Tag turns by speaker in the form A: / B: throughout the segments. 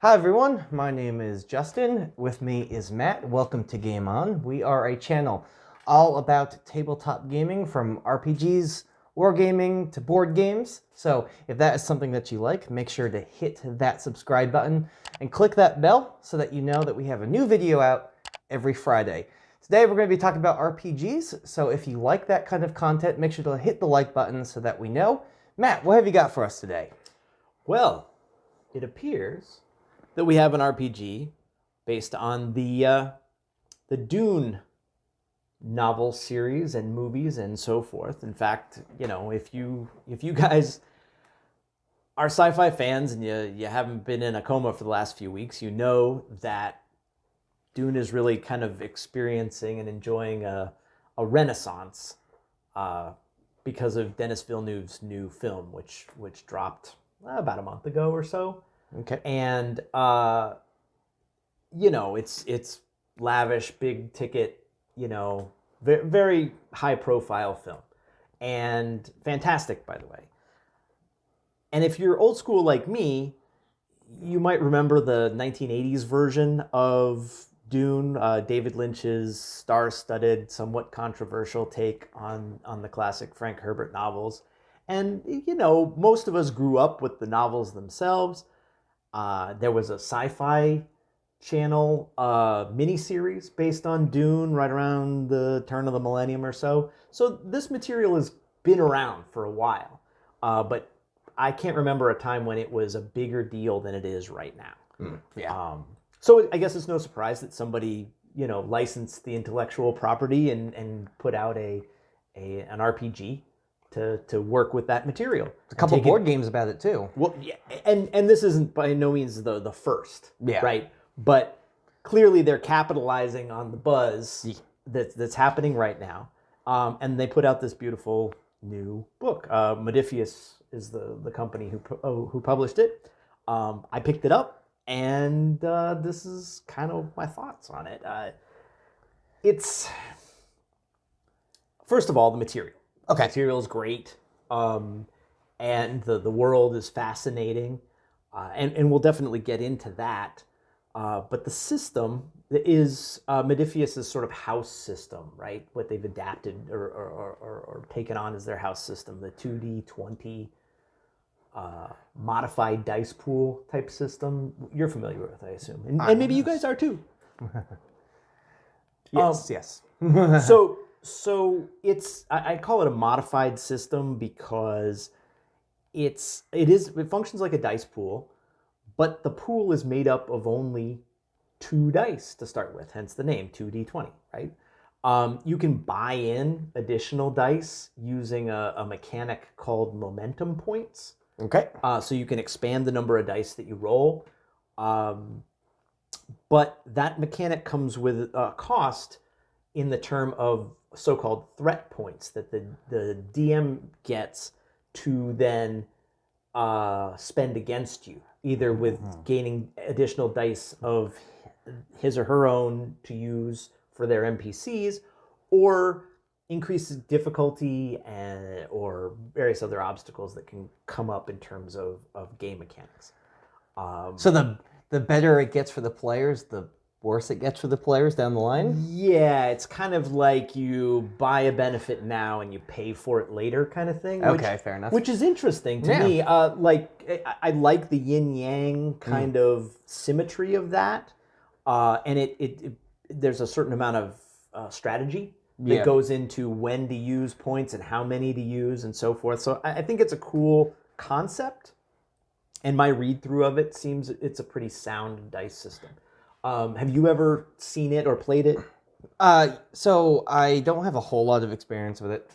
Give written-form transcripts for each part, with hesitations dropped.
A: Hi everyone, my name is Justin. With me is Matt. Welcome to Game On. We are a channel all about tabletop gaming, from RPGs, wargaming to board games. So if that is something that you like, make sure to hit that subscribe button and click that bell so that you know that we have a new video out every Friday. Today we're going to be talking about RPGs, so if you like that kind of content, make sure to hit the like button so that we know. Matt, what have you got for us today?
B: Well, it appears that we have an RPG based on the Dune novel series and movies and so forth. In fact, if you guys are sci-fi fans and you haven't been in a coma for the last few weeks, you know that Dune is really kind of experiencing and enjoying a renaissance because of Denis Villeneuve's new film, which dropped about a month ago or so.
A: Okay.
B: And it's lavish, big ticket, very, very high profile film, and fantastic, by the way. And if you're old school like me, you might remember the 1980s version of Dune, David Lynch's star-studded, somewhat controversial take on the classic Frank Herbert novels. And most of us grew up with the novels themselves. There was a sci-fi channel miniseries based on Dune right around the turn of the millennium or so. So this material has been around for a while, but I can't remember a time when it was a bigger deal than it is right now. So I guess it's no surprise that somebody licensed the intellectual property and put out an RPG to work with that material.
A: There's a couple board games about it too.
B: Well, yeah, and this isn't by no means the first,
A: Yeah.
B: right? But clearly they're capitalizing on the buzz that's happening right now, and they put out this beautiful new book. Modiphius is the company who published it. I picked it up, and this is kind of my thoughts on it. It's first of all the material.
A: Okay.
B: The material is great, and the world is fascinating, and we'll definitely get into that. But the system is Modiphius' sort of house system, right? What they've adapted or taken on as their house system, the 2D20 modified dice pool type system. You're familiar with, I assume, and maybe you guys are too.
A: Yes.
B: So it's I call it a modified system because it functions like a dice pool, but the pool is made up of only 2 dice to start with, hence the name 2D20, right? You can buy in additional dice using a mechanic called momentum points.
A: Okay.
B: So you can expand the number of dice that you roll, but that mechanic comes with a cost in the term of so-called threat points that the DM gets to then spend against you, either with gaining additional dice of his or her own to use for their NPCs, or increases difficulty or various other obstacles that can come up in terms of game mechanics.
A: So the better it gets for the players, the worse it gets for the players down the line?
B: Yeah, it's kind of like you buy a benefit now and you pay for it later kind of thing.
A: Okay, fair enough.
B: Which is interesting to me. I like the yin-yang kind of symmetry of that. And there's a certain amount of strategy that goes into when to use points and how many to use and so forth. So I think it's a cool concept. And my read-through of it seems it's a pretty sound dice system. Have you ever seen it or played it?
A: So I don't have a whole lot of experience with it.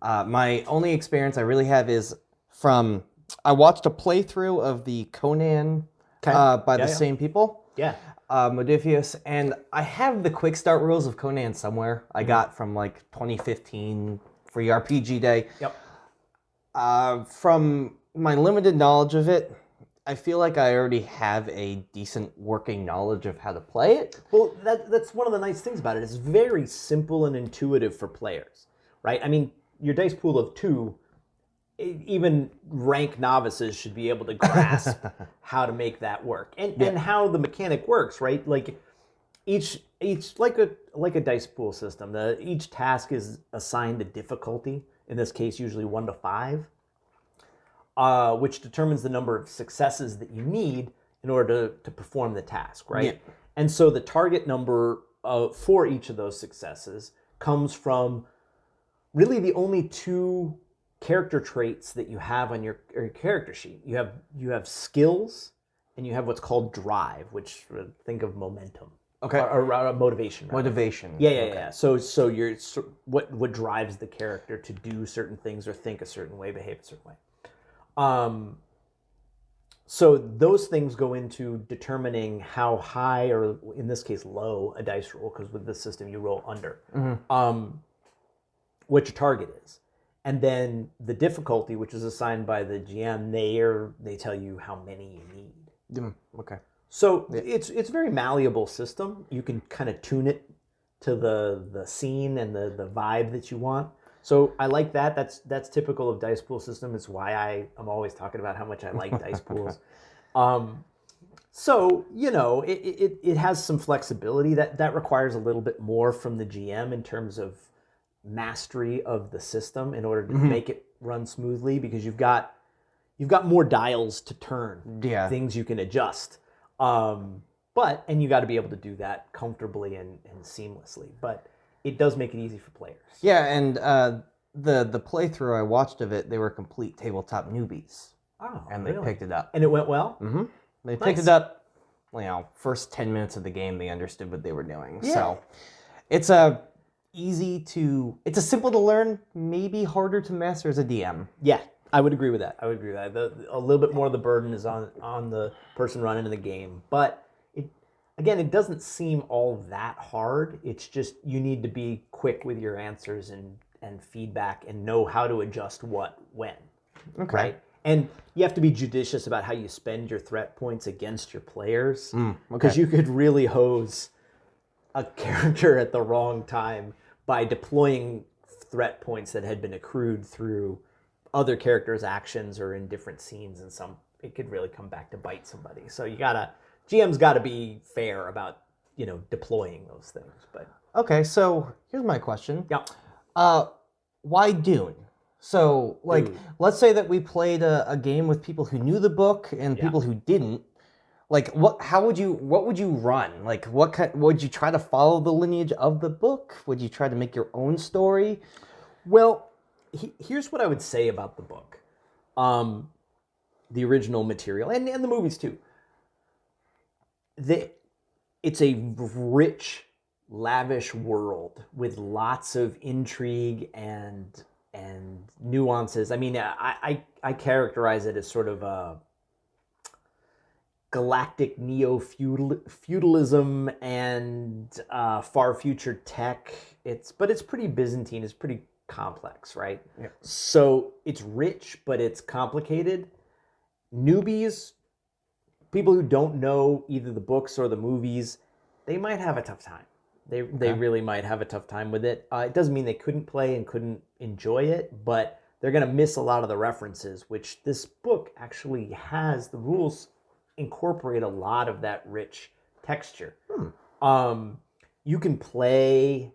A: My only experience I really have is I watched a playthrough of the Conan by the same people.
B: Yeah.
A: Modiphius, and I have the quick start rules of Conan somewhere. I got from like 2015 free RPG day.
B: Yep.
A: From my limited knowledge of it, I feel like I already have a decent working knowledge of how to play it.
B: Well, that's one of the nice things about it. It's very simple and intuitive for players, right? I mean, your dice pool of 2 even rank novices should be able to grasp how to make that work, and how the mechanic works, right? Like each like a dice pool system. Each task is assigned a difficulty. In this case, usually 1 to 5, which determines the number of successes that you need in order to perform the task, right?
A: Yeah.
B: And so the target number for each of those successes comes from really the only 2 character traits that you have on your character sheet. You have skills, and you have what's called drive, which think of momentum.
A: Okay.
B: Or motivation. Rather.
A: Motivation.
B: Yeah. So you're what drives the character to do certain things or think a certain way, behave a certain way. So those things go into determining how high, or in this case low, a dice roll, because with this system you roll under. What your target is. And then the difficulty, which is assigned by the GM, they tell you how many you need.
A: Okay.
B: So it's a very malleable system. You can kind of tune it to the scene and the vibe that you want. So I like that. That's typical of dice pool system. It's why I'm always talking about how much I like dice pools. So it has some flexibility that requires a little bit more from the GM in terms of mastery of the system in order to make it run smoothly, because you've got more dials to turn, things you can adjust. And you got to be able to do that comfortably and seamlessly. But it does make it easy for players.
A: Yeah, and the playthrough I watched of it, they were complete tabletop newbies.
B: Oh,
A: and they picked it up.
B: And it went well?
A: Mm-hmm. They picked it up, first 10 minutes of the game, they understood what they were doing. Yeah. So it's it's a simple to learn, maybe harder to master as a DM.
B: Yeah, I would agree with that. A little bit more of the burden is on the person running the game. But it doesn't seem all that hard. It's just you need to be quick with your answers and feedback and know how to adjust what when.
A: Okay.
B: Right? And you have to be judicious about how you spend your threat points against your players. Because you could really hose a character at the wrong time by deploying threat points that had been accrued through other characters' actions or in different scenes, and it could really come back to bite somebody. So GM's got to be fair about deploying those things. But
A: okay, so here's my question.
B: Yeah.
A: Why Dune? So let's say that we played a game with people who knew the book and people who didn't. What would you run? Would you try to follow the lineage of the book? Would you try to make your own story?
B: Well, here's what I would say about the book. The original material and the movies too. It's a rich, lavish world with lots of intrigue and nuances. I mean, I characterize it as sort of a galactic neo-feudalism and far future tech. But it's pretty Byzantine. It's pretty complex, right?
A: Yeah.
B: So it's rich, but it's complicated. Newbies, people who don't know either the books or the movies, they might have a tough time. They really might have a tough time with it. It doesn't mean they couldn't play and couldn't enjoy it, but they're going to miss a lot of the references, which this book actually has. The rules incorporate a lot of that rich texture. You can play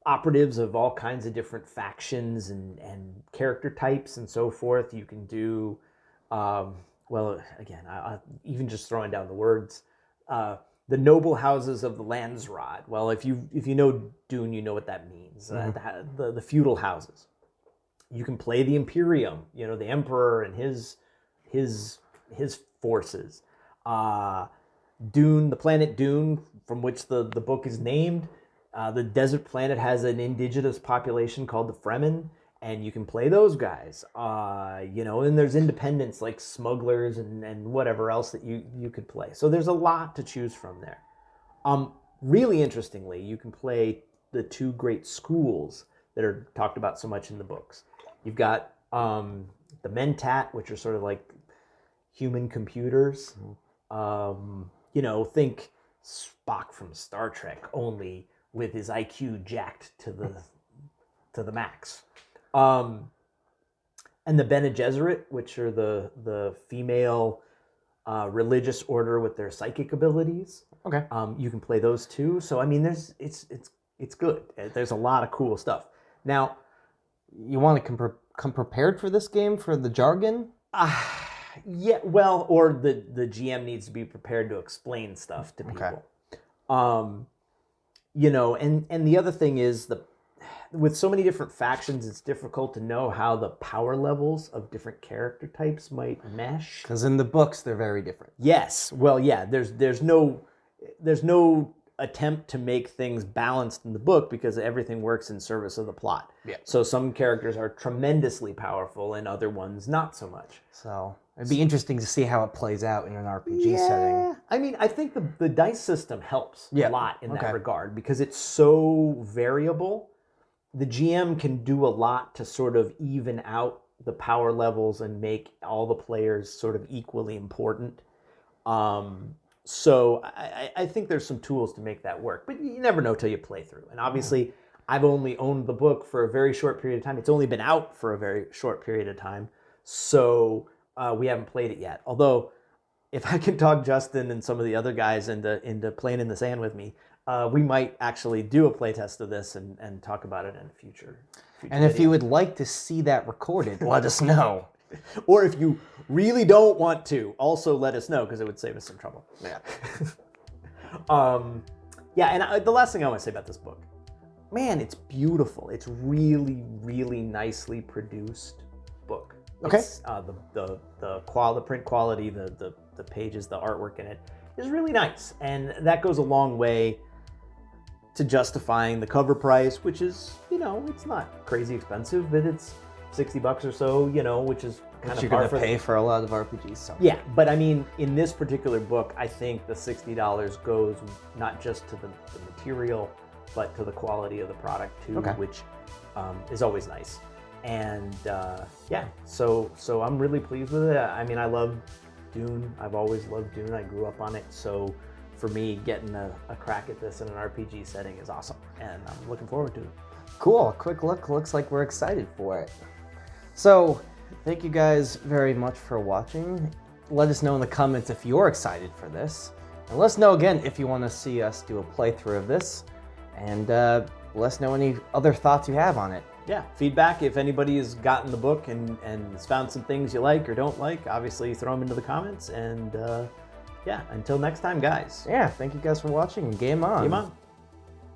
B: operatives of all kinds of different factions and character types and so forth. You can do, even just throwing down the words, the noble houses of the Landsrod. Well, if you know Dune, you know what that means. The feudal houses. You can play the Imperium, the Emperor and his forces. Dune, the planet Dune, from which the book is named. The desert planet has an indigenous population called the Fremen, and you can play those guys. And there's independents like smugglers and whatever else that you could play. So there's a lot to choose from there. Really interestingly, you can play the 2 great schools that are talked about so much in the books. You've got the Mentat, which are sort of like human computers. Think Spock from Star Trek, only with his IQ jacked to the max. And the Bene Gesserit, which are the female religious order with their psychic abilities.
A: Okay.
B: You can play those too. So I mean, it's good. There's a lot of cool stuff. Now,
A: You want to come prepared for this game for the jargon?
B: yeah, well, or the GM needs to be prepared to explain stuff to people.
A: Okay.
B: You know, and the other thing is with so many different factions, it's difficult to know how the power levels of different character types might mesh.
A: Because in the books, they're very different.
B: Yes. Well, yeah. There's no attempt to make things balanced in the book because everything works in service of the plot.
A: Yeah.
B: So some characters are tremendously powerful and other ones not so much.
A: So it'd be interesting to see how it plays out in an RPG setting.
B: I mean, I think the dice system helps
A: Yeah.
B: a lot in
A: Okay.
B: that regard because it's so variable. The GM can do a lot to sort of even out the power levels and make all the players sort of equally important. So I think there's some tools to make that work, but you never know till you play through. And obviously, I've only owned the book for a very short period of time. It's only been out for a very short period of time, so we haven't played it yet. Although, if I can talk Justin and some of the other guys into playing in the sand with me, we might actually do a playtest of this and talk about it in a future
A: And if
B: video.
A: you would like to see that recorded, let us know.
B: Or if you really don't want to, also let us know because it would save us some trouble.
A: Yeah.
B: Yeah, and the last thing I want to say about this book, man, it's beautiful. It's really, really nicely produced book.
A: Okay.
B: It's, the print quality, the pages, the artwork in it is really nice, and that goes a long way to justifying the cover price, which is, you know, it's not crazy expensive, but it's $60 or so, you know, which is kind
A: Which
B: of
A: you're
B: par
A: going
B: for
A: to pay for a lot of RPGs. So.
B: Yeah, but I mean, in this particular book, I think the $60 goes not just to the material, but to the quality of the product too,
A: Okay.
B: which is always nice. And yeah, so I'm really pleased with it. I mean, I love Dune. I've always loved Dune. I grew up on it. So for me, getting a crack at this in an RPG setting is awesome. And I'm looking forward to it.
A: Cool. A quick look. Looks like we're excited for it. So, thank you guys very much for watching. Let us know in the comments if you're excited for this. And let us know again if you want to see us do a playthrough of this. And let us know any other thoughts you have on it.
B: Yeah, feedback. If anybody has gotten the book and has found some things you like or don't like, obviously throw them into the comments. And yeah, until next time, guys.
A: Yeah, thank you guys for watching and game on.
B: Game on.